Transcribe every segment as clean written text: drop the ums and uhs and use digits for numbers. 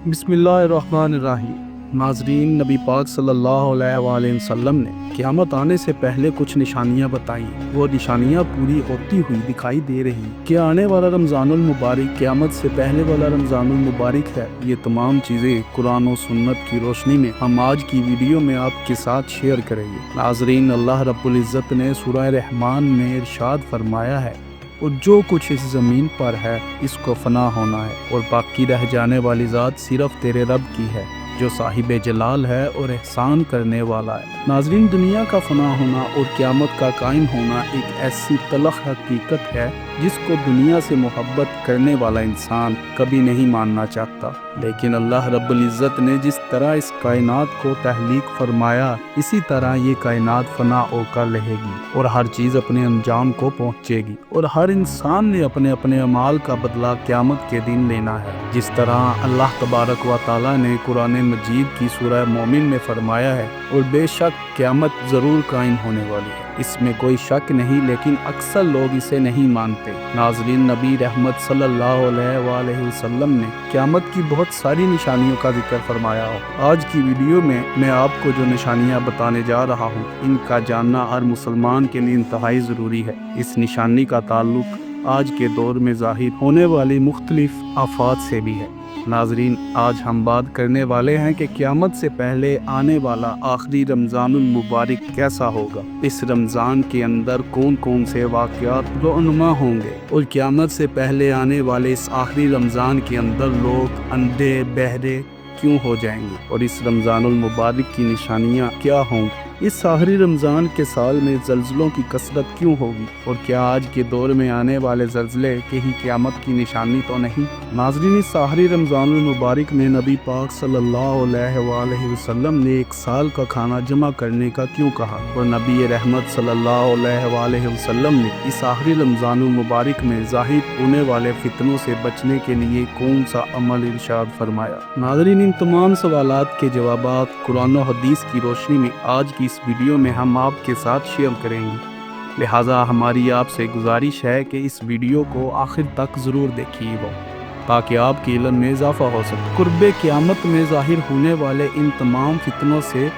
बिस्मिल्लाहिर्रहमानिर्रहीम। नाज़रीन, नबी पाक सल्लल्लाहु अलैहि वसल्लम ने क़यामत आने से पहले कुछ निशानियां बताई। वो निशानियां पूरी होती हुई दिखाई दे रही कि आने वाला रमज़ानुल मुबारक क़यामत से पहले वाला रमज़ानुल मुबारक है। ये तमाम चीज़ें कुरान और सुन्नत की रोशनी में हम आज की वीडियो में आपके साथ शेयर करेंगे। नाज़रीन, अल्लाह रब्बुल इज़्ज़त ने सूरह रहमान में इरशाद फरमाया है, और जो कुछ इस ज़मीन पर है इसको फना होना है, और बाकी रह जाने वाली ज़ात सिर्फ तेरे रब की है जो साहिब जलाल है और एहसान करने वाला है। नाज़रीन, दुनिया का फना होना और क़यामत का कायम होना एक ऐसी तलख़ हकीकत है जिसको दुनिया से मोहब्बत करने वाला इंसान कभी नहीं मानना चाहता। लेकिन अल्लाह रब्बुल इज़्ज़त ने जिस तरह इस कायनात को तहलीक फरमाया, इसी तरह ये कायनात फना होकर रहेगी और हर चीज़ अपने अंजाम को पहुँचेगी, और हर इंसान ने अपने अपने अमाल का बदला क़यामत के दिन लेना है। जिस तरह अल्लाह तबारक व तआला ने कुरान मजीद की सूरह मोमिन में फरमाया है, और बेशक क़यामत ज़रूर कायम होने वाली है, इसमें कोई शक नहीं, लेकिन अक्सर लोग इसे नहीं मानते। नाज़रीन, नबी रहमत सल्लल्लाहु अलैहि वसल्लम ने क़यामत की बहुत सारी निशानियों का जिक्र फरमाया हो। आज की वीडियो में मैं आपको जो निशानियां बताने जा रहा हूं, इनका जानना हर मुसलमान के लिए इंतहाई ज़रूरी है। इस निशानी का ताल्लुक आज के दौर में ज़ाहिर होने वाली मुख्तलिफ आफात से भी है। नाज़रीन, आज हम बात करने वाले हैं कि क़यामत से पहले आने वाला आखिरी रमज़ानुल मुबारक कैसा होगा। इस रमज़ान के अंदर कौन कौन से वाक़यात रुनुमा होंगे, और क़यामत से पहले आने वाले इस आखिरी रमज़ान के अंदर लोग अंधे बहरे क्यों हो जाएंगे, और इस रमज़ानुल मुबारक की निशानियाँ क्या होंगी। इस आखिरी रमज़ान के साल में ज़ल्ज़लों की कसरत क्यों होगी, और क्या आज के दौर में आने वाले ज़ल्ज़ले के ही क़यामत की निशानी तो नहीं। नाज़रीन, इस आखिरी रमज़ानुल मुबारक में नबी पाक सल्लल्लाहु अलैहि वसल्लम ने एक साल का खाना जमा करने का क्यों कहा, और नबी रहमत सल्लल्लाहु अलैहि वसल्लम ने इस आखिरी रमज़ानुल मुबारक में ज़ाहिर होने वाले फितनों से बचने के लिए कौन सा अमल इरशाद फरमाया। नाज़रीन, इन तमाम सवालात के जवाबात कुरान और हदीस की रोशनी में आज की इस वीडियो में हम आपके साथ शेयर करेंगे। लिहाजा हमारी आपसे गुजारिश है कि इस वीडियो को आखिर तक ज़रूर देखिएगा ताकि आपके इल्म में इजाफा हो सके। कुर्बे क़यामत में ज़ाहिर होने वाले इन तमाम फितनों से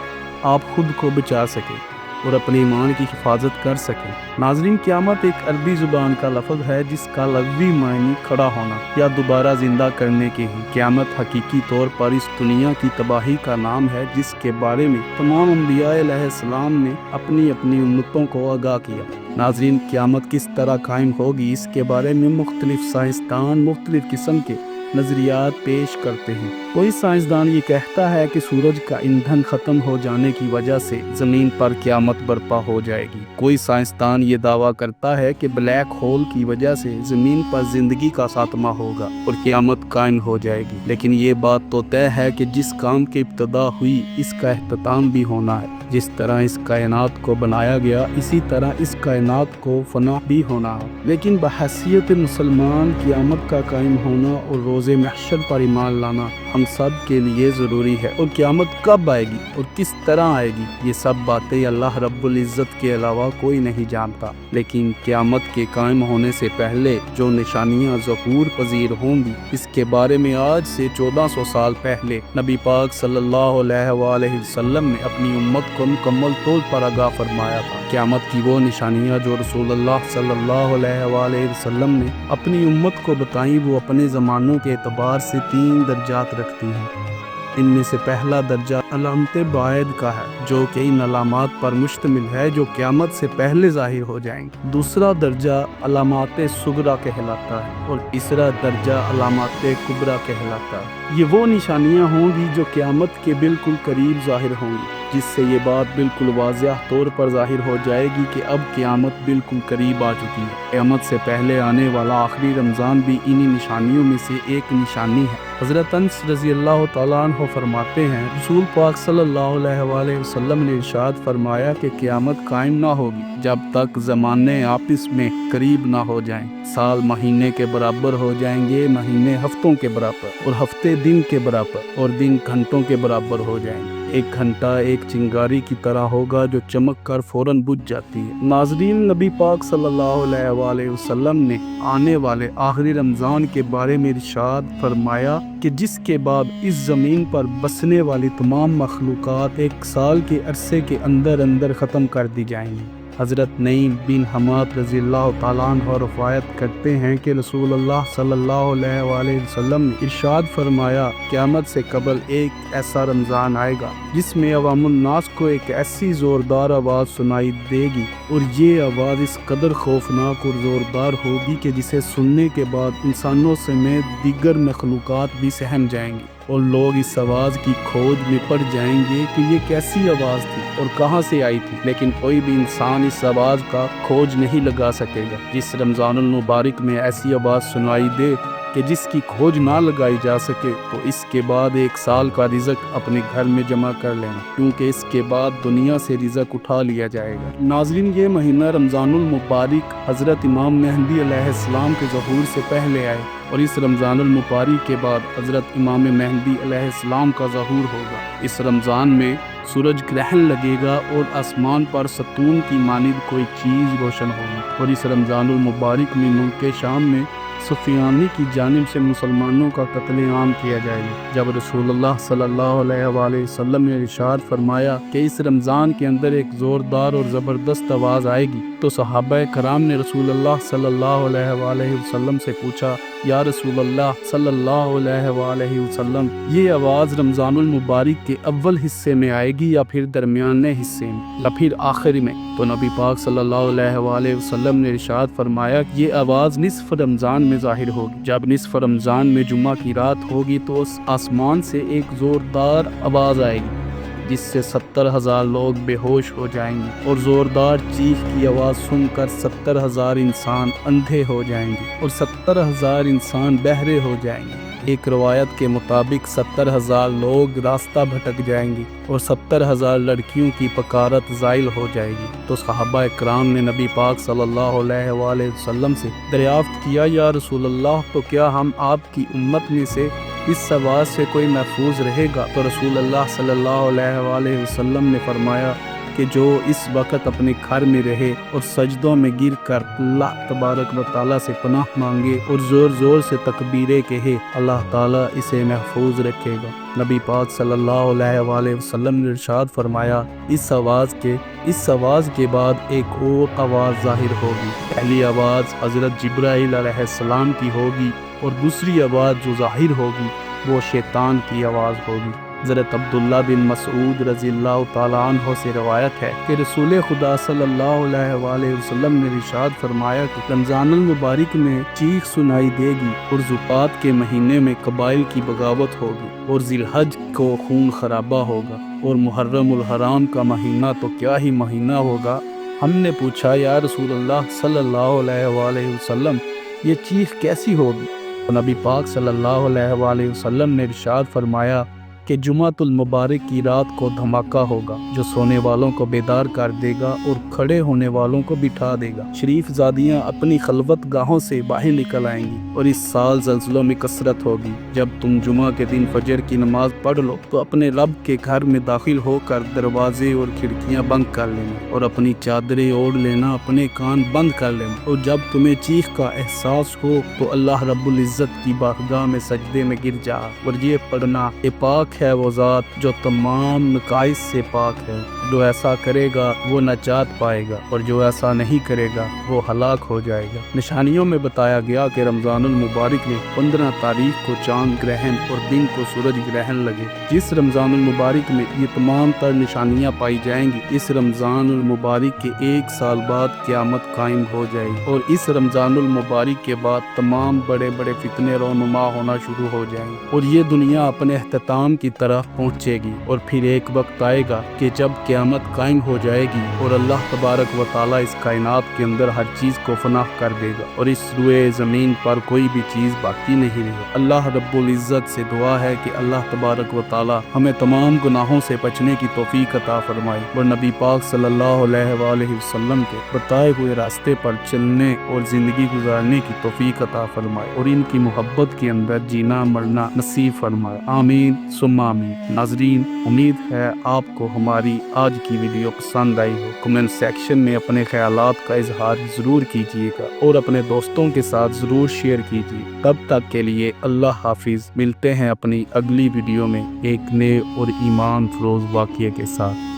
आप खुद को बचा सकें और अपने ईमान की हिफाजत कर सकें। नाज़रीन, क़यामत एक अरबी ज़ुबान का लफ्ज़ है जिसका लफ्ज़ी मायने खड़ा होना या दोबारा ज़िंदा करने के ही। क़यामत हकीकी तौर पर इस दुनिया की तबाही का नाम है जिसके बारे में तमाम अंबिया अलैहिस्सलाम ने अपनी अपनी उम्मतों को आगाह किया। नाज़रीन, क़यामत किस तरह कायम होगी, इसके बारे में मुख्तलिफ साइंसदान मुख्तलिफ किस्म के नज़रियात पेश करते हैं। कोई साइंसदान ये कहता है कि सूरज का ईंधन ख़त्म हो जाने की वजह से ज़मीन पर क़यामत बर्पा हो जाएगी। कोई साइंसदान ये दावा करता है कि ब्लैक होल की वजह से ज़मीन पर ज़िंदगी का खात्मा होगा और क़यामत कायम हो जाएगी। लेकिन ये बात तो तय है कि जिस काम की इब्तिदा हुई इसका अख्ताम भी होना है। जिस तरह इस कायनात को बनाया गया, इसी तरह इस कायनात को फना भी होना है। लेकिन बहैसियत मुसलमान क़यामत का कायम होना और रोज़े महशर पर ईमान लाना हम सब के लिए ज़रूरी है। और क़यामत कब आएगी और किस तरह आएगी, ये सब बातें अल्लाह रब्बुल इज़्ज़त के अलावा कोई नहीं जानता। लेकिन क़यामत के कायम होने से पहले जो निशानियाँ ज़हूर पजीर होंगी, इसके बारे में आज से 1400 साल पहले नबी पाक सल्लल्लाहु अलैहि वसल्लम ने अपनी उम्मत को मुकम्मल तौर पर आगाह फरमाया था। क़यामत की वो निशानियाँ जो रसूलुल्लाह सल्लल्लाहु अलैहि वसल्लम ने अपनी उम्मत को बताई, वो अपने ज़मानों के एतबार से 3 दर्जात रखती हैं। इनमें से पहला दर्जा अलामत बायद का है, जो कि इन अलामात पर मुश्तमिल है जो क़यामत से पहले ज़ाहिर हो जाएंगी। दूसरा दर्जा अलामात सुगरा कहलाता है, और तीसरा दर्जा अलामात कुबरा कहलाता है। ये वो निशानियाँ होंगी जो क़यामत के बिल्कुल करीब ज़ाहिर होंगी, जिससे ये बात बिल्कुल वाज़ेह तौर पर ज़ाहिर हो जाएगी कि अब क़यामत बिल्कुल करीब आ चुकी है। क़यामत से पहले आने वाला आखिरी रमज़ान भी इन्हीं निशानियों में से एक निशानी है। हज़रत अनस रज़ियल्लाहु तआला अन्हु फरमाते हैं, रसूल पाक सल्लल्लाहु अलैहि वसल्लम ने इरशाद फरमाया कि क़यामत कायम ना होगी जब तक ज़माने आपस में करीब ना हो जाएं। साल महीने के बराबर हो जाएंगे, महीने हफ्तों के बराबर, और हफ्ते दिन के बराबर, और दिन घंटों के बराबर हो जाएंगे। ایک گھنٹہ ایک چنگاری کی طرح ہوگا جو چمک کر فوراً بجھ جاتی ہے۔ ناظرین، نبی پاک صلی اللہ علیہ وآلہ وسلم نے آنے والے آخری رمضان کے بارے میں ارشاد فرمایا کہ جس کے بعد اس زمین پر بسنے والی تمام مخلوقات ایک سال کے عرصے کے اندر ختم کر دی جائیں گی۔ حضرت نعیم بن حماد رضی اللہ تعالیٰ عنہ روایت کرتے ہیں کہ رسول اللہ صلی اللہ علیہ وآلہ وسلم نے ارشاد فرمایا، قیامت سے قبل ایک ایسا رمضان آئے گا جس میں عوام الناس کو ایک ایسی زوردار آواز سنائی دے گی، اور یہ آواز اس قدر خوفناک اور زوردار ہوگی کہ جسے سننے کے بعد انسانوں سمیت دیگر مخلوقات بھی سہم جائیں گی، اور لوگ اس آواز کی کھوج میں پڑ جائیں گے کہ یہ کیسی آواز تھی اور کہاں سے آئی تھی، لیکن کوئی بھی انسان اس آواز کا کھوج نہیں لگا سکے گا۔ جس رمضان المبارک میں ایسی آواز سنائی دے کہ جس کی کھوج نہ لگائی جا سکے، تو اس کے بعد ایک سال کا رزق اپنے گھر میں جمع کر لینا، کیونکہ اس کے بعد دنیا سے رزق اٹھا لیا جائے گا۔ ناظرین، یہ مہینہ رمضان المبارک حضرت امام مہدی علیہ السلام کے ظہور سے پہلے آئے، اور اس رمضان المبارک کے بعد حضرت امام مہدی علیہ السلام کا ظہور ہوگا۔ اس رمضان میں سورج گرہن لگے گا اور آسمان پر ستون کی مانند کوئی چیز روشن ہوگی، اور اس رمضان المبارک میں ملک شام میں سفیانی کی جانب سے مسلمانوں کا قتل عام کیا جائے گا۔ جب رسول اللہ صلی اللہ علیہ وآلہ وسلم نے ارشاد فرمایا کہ اس رمضان کے اندر ایک زوردار اور زبردست آواز آئے گی، تو صحابہ کرام نے رسول اللہ صلی اللہ علیہ وآلہ وسلم سے پوچھا، یا رسول اللہ صلی اللہ علیہ وآلہ وسلم، یہ آواز رمضان المبارک کے اول حصے میں آئے گی یا پھر درمیانے حصے میں یا پھر آخر میں؟ تو نبی پاک صلی اللہ علیہ وآلہ وسلم نے ارشاد فرمایا کہ یہ آواز نصف رمضان میں ظاہر ہوگی۔ جب نصف رمضان میں جمعہ کی رات ہوگی تو اس آسمان سے ایک زوردار آواز آئے گی جس سے 70,000 لوگ بے ہوش ہو جائیں گے، اور زوردار چیخ کی آواز سن کر 70,000 انسان اندھے ہو جائیں گے اور 70,000 انسان بہرے ہو جائیں گے۔ ایک روایت کے مطابق 70,000 لوگ راستہ بھٹک جائیں گے اور 70,000 لڑکیوں کی پکارت زائل ہو جائے گی۔ تو صحابہ اکرام نے نبی پاک صلی اللہ علیہ وآلہ وسلم سے دریافت کیا، یا رسول اللہ، تو کیا ہم آپ کی امت میں سے اس آواز سے کوئی محفوظ رہے گا؟ تو رسول اللہ صلی اللہ علیہ وآلہ وسلم نے فرمایا کہ جو اس وقت اپنے گھر میں رہے اور سجدوں میں گر کر اللہ تبارک و تعالیٰ سے پناہ مانگے اور زور زور سے تکبیریں کہے، اللہ تعالیٰ اسے محفوظ رکھے گا۔ نبی پاک صلی اللہ علیہ وآلہ وسلم نے ارشاد فرمایا، اس آواز کے بعد ایک اور آواز ظاہر ہوگی۔ پہلی آواز حضرت جبرائیل علیہ السلام کی ہوگی، اور دوسری آواز جو ظاہر ہوگی وہ شیطان کی آواز ہوگی۔ حضرت عبداللہ بن مسعود رضی اللہ تعالیٰ عنہ سے روایت ہے کہ رسول خدا صلی اللہ علیہ وآلہ وسلم نے ارشاد فرمایا کہ رمضان المبارک میں چیخ سنائی دے گی، اور ذوالقعدہ کے مہینے میں قبائل کی بغاوت ہوگی، اور ذی الحج کو خون خرابہ ہوگا، اور محرم الحرام کا مہینہ تو کیا ہی مہینہ ہوگا۔ ہم نے پوچھا، یا رسول اللہ صلی اللہ علیہ وآلہ وسلم، یہ چیخ کیسی ہوگی؟ نبی پاک صلی اللہ علیہ وآلہ وسلم نے ارشاد فرمایا کہ جمعۃ المبارک کی رات کو دھماکہ ہوگا جو سونے والوں کو بیدار کر دے گا اور کھڑے ہونے والوں کو بٹھا دے گا۔ شریف زادیاں اپنی خلوت گاہوں سے باہر نکل آئیں گی، اور اس سال زلزلوں میں کثرت ہوگی۔ جب تم جمعہ کے دن فجر کی نماز پڑھ لو تو اپنے رب کے گھر میں داخل ہو کر دروازے اور کھڑکیاں بند کر لینا، اور اپنی چادریں اوڑھ لینا، اپنے کان بند کر لینا، اور جب تمہیں چیخ کا احساس ہو تو اللہ رب العزت کی بارگاہ میں سجدے میں گر جا، اور یہ پڑھنا، اے پاک ہے وہ ذات جو تمام نقائص سے پاک ہے۔ جو ایسا کرے گا وہ نجات پائے گا، اور جو ایسا نہیں کرے گا وہ ہلاک ہو جائے گا۔ نشانیوں میں بتایا گیا کہ رمضان المبارک میں 15 تاریخ کو چاند گرہن اور دن کو سورج گرہن لگے۔ جس رمضان المبارک میں یہ تمام تر نشانیاں پائی جائیں گی، اس رمضان المبارک کے 1 سال بعد قیامت قائم ہو جائے گی، اور اس رمضان المبارک کے بعد تمام بڑے بڑے فتنے رونما ہونا شروع ہو جائیں گے، اور یہ دنیا اپنے اختتام کی طرف پہنچے گی۔ اور پھر ایک وقت آئے گا کہ جب क़यामत कायम हो जाएगी और अल्लाह तबारक व तआला इस कायनात के अंदर हर चीज़ को फनाह कर देगा और इस रुए ज़मीन पर कोई भी चीज़ बाकी नहीं रहेगी। अल्लाह रब्बुल इज़्ज़त से दुआ है कि अल्लाह तबारक व तआला हमें तमाम गुनाहों से बचने की तौफीक अता फरमाए और नबी पाक सल्लल्लाहु अलैहि वसल्लम के बताए हुए रास्ते पर चलने और ज़िंदगी गुजारने की तौफीक अता फरमाए और इनकी मोहब्बत के अंदर जीना मरना नसीब फरमाए। आमीन सुम्मा आमीन। नाज़रीन, उम्मीद है आपको हमारी आज की वीडियो पसंद आई हो। कमेंट सेक्शन में अपने ख्यालात का इजहार ज़रूर कीजिएगा और अपने दोस्तों के साथ ज़रूर शेयर कीजिए। तब तक के लिए अल्लाह हाफिज़। मिलते हैं अपनी अगली वीडियो में एक नए और ईमान फरोज़ वाक़ये के साथ।